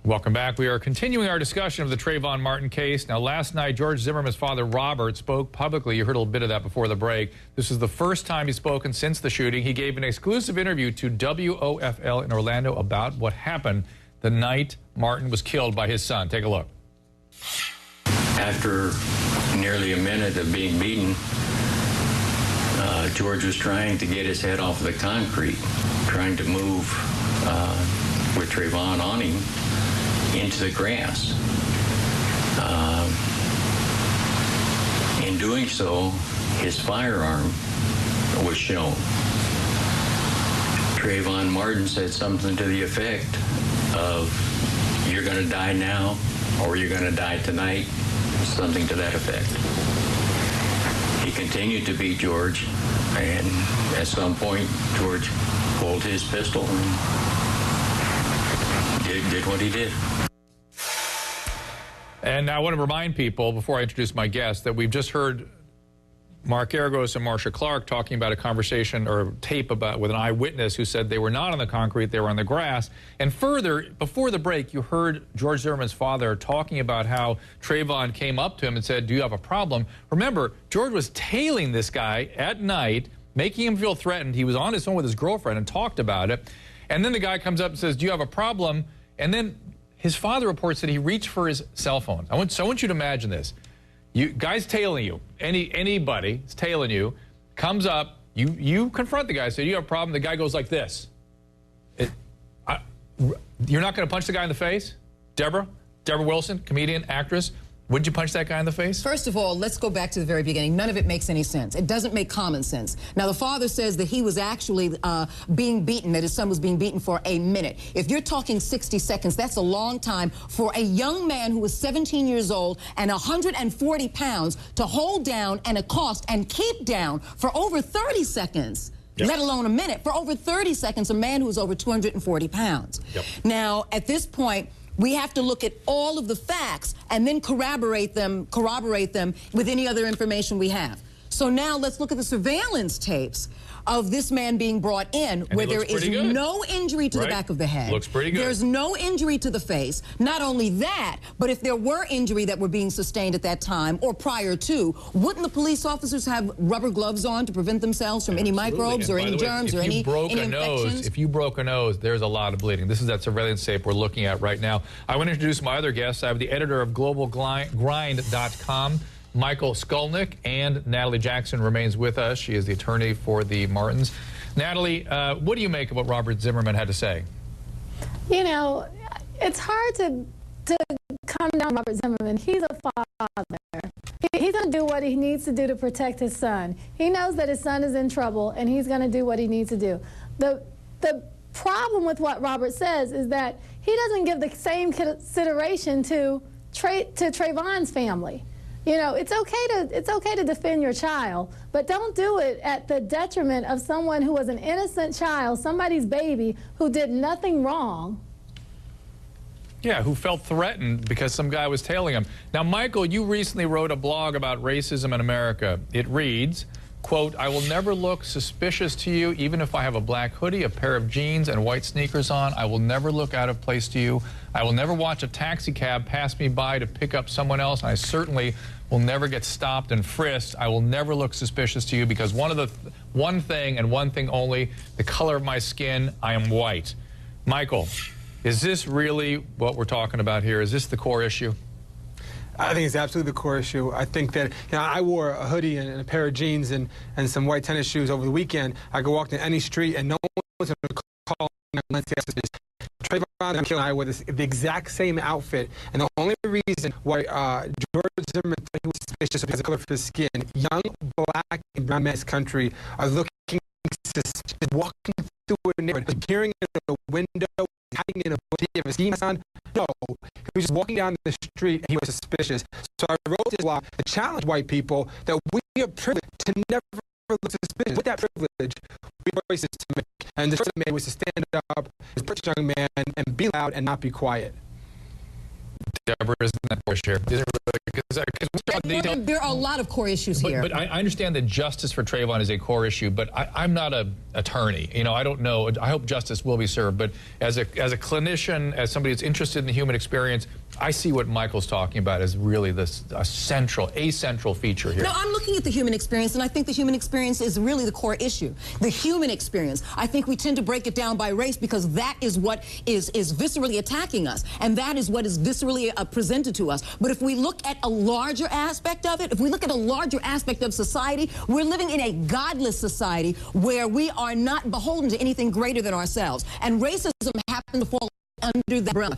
Welcome back. We are continuing our discussion of the Trayvon Martin case. Now, last night, George Zimmerman's father, Robert, spoke publicly. You heard a little bit of that before the break. This is the first time he's spoken since the shooting. He gave an exclusive interview to WOFL in Orlando about what happened the night Martin was killed by his son. Take a look. After nearly a minute of being beaten, George was trying to get his head off the concrete, trying to move with Trayvon on him into the grass. In doing so, his firearm was shown. Trayvon Martin said something to the effect of, "You're going to die now, or you're going to die tonight," something to that effect. He continued to beat George, and at some point, George pulled his pistol and did what he did. And I want to remind people, before I introduce my guest, that we've just heard Mark Argos and Marcia Clark talking about a conversation or tape about with an eyewitness who said they were not on the concrete, they were on the grass. And further, before the break, you heard George Zimmerman's father talking about how Trayvon came up to him and said, "Do you have a problem?" Remember, George was tailing this guy at night, making him feel threatened. He was on his phone with his girlfriend and talked about it. And then the guy comes up and says, "Do you have a problem?" And then his father reports that he reached for his cell phone. I want you to imagine this. Guy's tailing you. Anybody is tailing you, comes up, you confront the guy, say, "Do you have a problem?" The guy goes like this. You're not going to punch the guy in the face? Deborah Wilson, comedian, actress. Would you punch that guy in the face? First of all, let's go back to the very beginning. None of it makes any sense. It doesn't make common sense. Now, the father says that he was actually being beaten, that his son was being beaten for a minute. If you're talking 60 seconds, that's a long time for a young man who was 17 years old and 140 pounds to hold down and accost and keep down for over 30 seconds. Yep. Let alone a minute. For over 30 seconds, a man who was over 240 pounds. Yep. Now, at this point, we have to look at all of the facts and then corroborate them with any other information we have. So now let's look at the surveillance tapes of this man being brought in, and where there is no injury to the back of the head. Looks pretty good. There's no injury to the face. Not only that, but if there were injury that were being sustained at that time or prior to, wouldn't the police officers have rubber gloves on to prevent themselves from any microbes or any germs or any infections? If you broke a nose, there's a lot of bleeding. This is that surveillance tape we're looking at right now. I want to introduce my other guests. I have the editor of GlobalGrind.com, Michael Skolnick, and Natalie Jackson remains with us. She is the attorney for the Martins. Natalie, what do you make of what Robert Zimmerman had to say? You know, it's hard to come down on Robert Zimmerman. He's a father. He's going to do what he needs to do to protect his son. He knows that his son is in trouble, and he's going to do what he needs to do. The problem with what Robert says is that he doesn't give the same consideration to Trayvon's family. You know, it's okay to defend your child, but don't do it at the detriment of someone who was an innocent child, somebody's baby, who did nothing wrong. Yeah, who felt threatened because some guy was tailing him. Now, Michael, you recently wrote a blog about racism in America. It reads, quote, "I will never look suspicious to you, even if I have a black hoodie, a pair of jeans, and white sneakers on. I will never look out of place to you. I will never watch a taxi cab pass me by to pick up someone else. And I certainly will never get stopped and frisked. I will never look suspicious to you because one thing and one thing only, the color of my skin, I am white." Michael, is this really what we're talking about here? Is this the core issue? I think it's absolutely the core issue. I think that, you know, I wore a hoodie and a pair of jeans and some white tennis shoes over the weekend. I could walk down any street and no one's going to call me and say, Trayvon and I wore the exact same outfit, and the only reason why George Zimmerman thought he was suspicious because of the color of his skin, young black and brown men in this country are looking suspicious, walking through a neighborhood, peering in a window, hiding in a bush. Did he have a ski mask on? No. He was just walking down the street and he was suspicious. So I wrote this blog to challenge white people that we are privileged to never look suspicious. With that privilege, we have choices to make. And the choice I made was to stand up as a young man and be loud and not be quiet. Deborah, isn't that bullshit? Isn't it There are a lot of core issues here. But I understand that justice for Trayvon is a core issue, but I'm not an attorney. You know, I don't know. I hope justice will be served. But as a clinician, as somebody who's interested in the human experience, I see what Michael's talking about as really a central feature here. No, I'm looking at the human experience, and I think the human experience is really the core issue. The human experience. I think we tend to break it down by race because that is what is viscerally attacking us, and that is what is viscerally presented to us. But if we look at a larger aspect of it, if we look at a larger aspect of society, we're living in a godless society where we are not beholden to anything greater than ourselves. And racism happens to fall under that umbrella.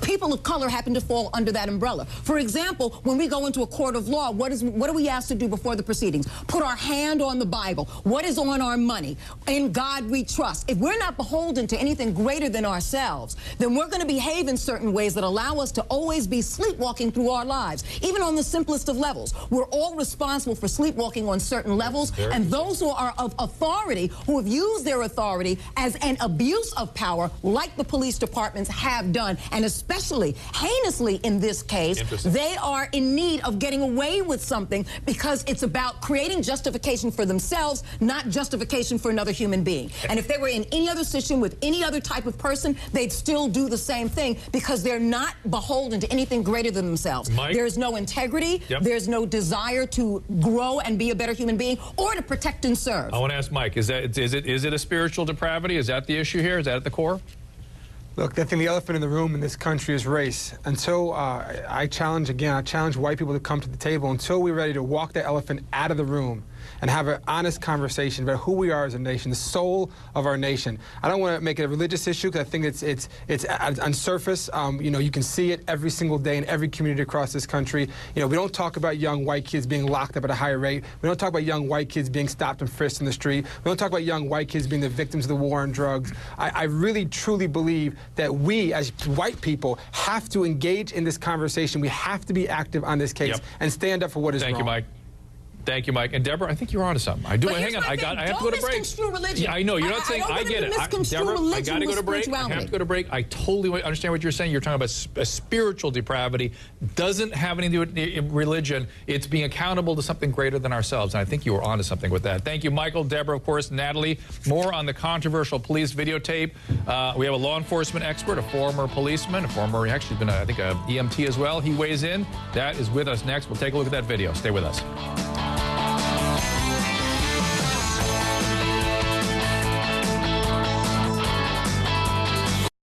People of color happen to fall under that umbrella. For example, when we go into a court of law, what are we asked to do before the proceedings? Put our hand on the Bible. What is on our money? In God we trust. If we're not beholden to anything greater than ourselves, then we're going to behave in certain ways that allow us to always be sleepwalking through our lives, even on the simplest of levels. We're all responsible for sleepwalking on certain levels, and those who are of authority, who have used their authority as an abuse of power, like the police department have done, and especially heinously in this case, they are in need of getting away with something because it's about creating justification for themselves, not justification for another human being. And if they were in any other situation with any other type of person, they'd still do the same thing because they're not beholden to anything greater than themselves. Mike? There's no integrity, there's no desire to grow and be a better human being or to protect and serve. I want to ask Mike, is it a spiritual depravity? Is that the issue here? Is that at the core? Look, I think the elephant in the room in this country is race. And so I challenge white people to come to the table until we're ready to walk the elephant out of the room and have an honest conversation about who we are as a nation, the soul of our nation. I don't want to make it a religious issue because I think it's on surface. You know, you can see it every single day in every community across this country. You know, we don't talk about young white kids being locked up at a higher rate. We don't talk about young white kids being stopped and frisked in the street. We don't talk about young white kids being the victims of the war on drugs. I really, truly believe that we, as white people, have to engage in this conversation. We have to be active on this case and stand up for what is wrong. Thank you, Mike. Thank you, Mike. And Deborah, I think you're onto something. I do. Hang on. I have to go to break. Misconstrue religion. Yeah, I know. You're not saying. I get it. Deborah, I got to go to break. I have to go to break. I totally understand what you're saying. You're talking about a spiritual depravity. Doesn't have anything to do with religion. It's being accountable to something greater than ourselves. And I think you were onto something with that. Thank you, Michael, Deborah, of course, Natalie. More on the controversial police videotape. We have a law enforcement expert, a former policeman, actually been, I think, an EMT as well. He weighs in. That is with us next. We'll take a look at that video. Stay with us.